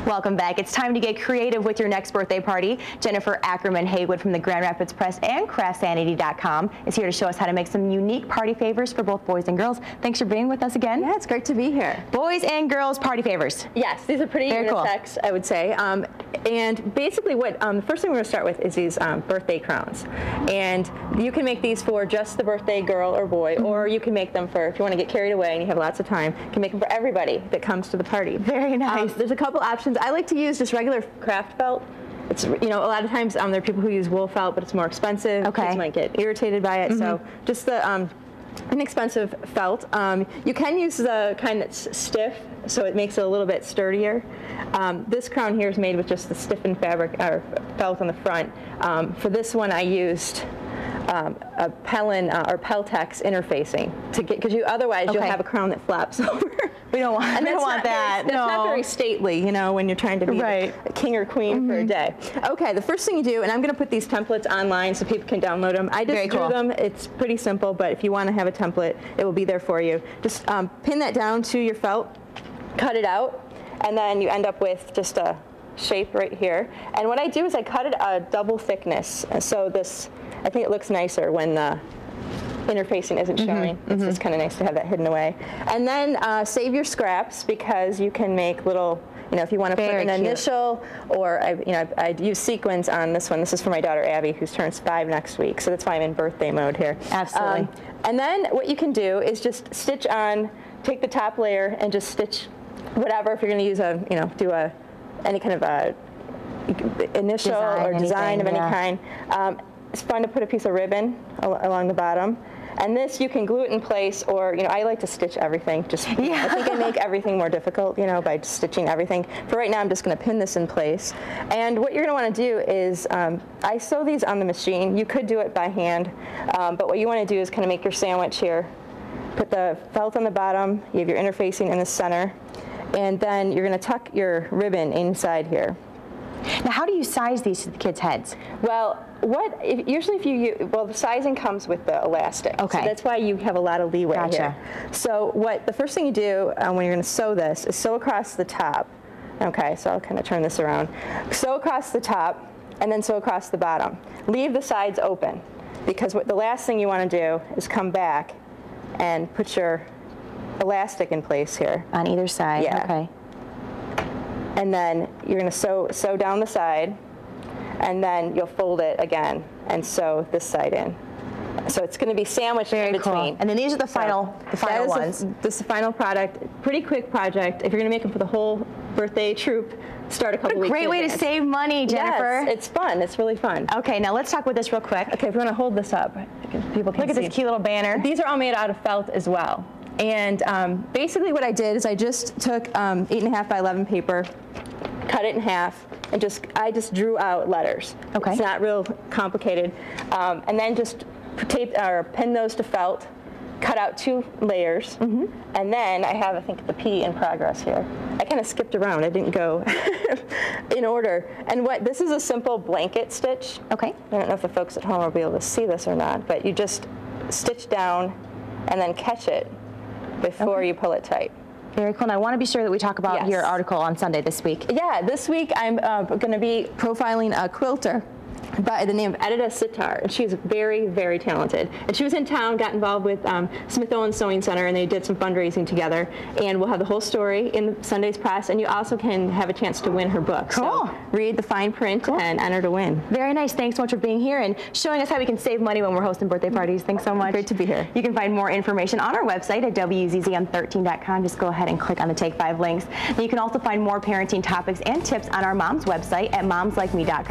Welcome back. It's time to get creative with your next birthday party. Jennifer Ackerman Haywood from the Grand Rapids Press and CraftSanity.com is here to show us how to make some unique party favors for both boys and girls. Thanks for being with us again. Yeah, it's great to be here. Boys and girls party favors. Yes, these are pretty unisex, cool. I would say. And basically what the first thing we're going to start with is these birthday crowns. And you can make these for just the birthday girl or boy, or you can make them for, if you want to get carried away and you have lots of time, you can make them for everybody that comes to the party. Very nice. There's a couple options. I like to use just regular craft felt. It's, you know, a lot of times there are people who use wool felt, but it's more expensive. Okay. Kids might get irritated by it. So just the inexpensive felt. You can use the kind that's stiff, so it makes it a little bit sturdier. This crown here is made with just the stiffened fabric or felt on the front. For this one, I used a Pellin or Peltex interfacing to get, because otherwise you'll have a crown that flaps over. We don't want, that. That's not very stately, you know, when you're trying to be a king or queen for a day. Okay, the first thing you do, and I'm going to put these templates online so people can download them. I just drew them. It's pretty simple, but if you want to have a template, it will be there for you. Just pin that down to your felt, cut it out, and then you end up with just a shape right here. And what I do is I cut it a double thickness, so this, I think it looks nicer when the interfacing isn't showing. It's just kind of nice to have that hidden away. And then save your scraps, because you can make little, you know, if you want to put an initial, or I use sequins on this one. This is for my daughter Abby, who turns 5 next week, so that's why I'm in birthday mode here. Absolutely. And then what you can do is just stitch on, take the top layer and just stitch whatever. If you're going to use a, you know, do any kind of a initial or design of any kind. It's fun to put a piece of ribbon along the bottom. And this, you can glue it in place, or, you know, I like to stitch everything. Just, I think I make everything more difficult, you know, by stitching everything. For right now, I'm just going to pin this in place. And what you're going to want to do is, I sew these on the machine. You could do it by hand, but what you want to do is kind of make your sandwich here. Put the felt on the bottom. You have your interfacing in the center, and then you're going to tuck your ribbon inside here. Now, how do you size these to the kids' heads? Well, usually if you the sizing comes with the elastic. Okay. So that's why you have a lot of leeway here. So the first thing you do when you're going to sew this is sew across the top. Okay, so I'll kind of turn this around. Sew across the top, and then sew across the bottom. Leave the sides open, because the last thing you want to do is come back and put your elastic in place here. On either side, okay. And then you're going to sew down the side, and then you'll fold it again and sew this side in. So it's going to be sandwiched in between. And then these are the final ones. This is the final product. Pretty quick project. If you're going to make them for the whole birthday troop, start a couple weeks. What a great way to save money, Jennifer. Yes, it's fun. It's really fun. Okay, now let's talk about this real quick. Okay, if you want to hold this up, people can see. Look at this cute little banner. These are all made out of felt as well. And basically what I did is I just took 8.5 by 11 paper, cut it in half, and I just drew out letters. Okay. It's not real complicated. And then just tape or pin those to felt, cut out 2 layers, and then I have, I think, the P in progress here. I kind of skipped around. I didn't go in order. And this is a simple blanket stitch. Okay. I don't know if the folks at home will be able to see this or not, but you just stitch down and then catch it before you pull it tight. Very cool. And I want to be sure that we talk about your article on Sunday this week. Yeah, this week I'm going to be profiling a quilter by the name of Edita Sitar, and she's very, very talented. And she was in town, got involved with Smith Owens Sewing Center, and they did some fundraising together. And we'll have the whole story in Sunday's press, and you also can have a chance to win her book. Cool. So read the fine print and enter to win. Very nice. Thanks so much for being here and showing us how we can save money when we're hosting birthday parties. Thanks so much. Great to be here. You can find more information on our website at WZZM13.com. Just go ahead and click on the Take 5 links. And you can also find more parenting topics and tips on our mom's website at momslikeme.com.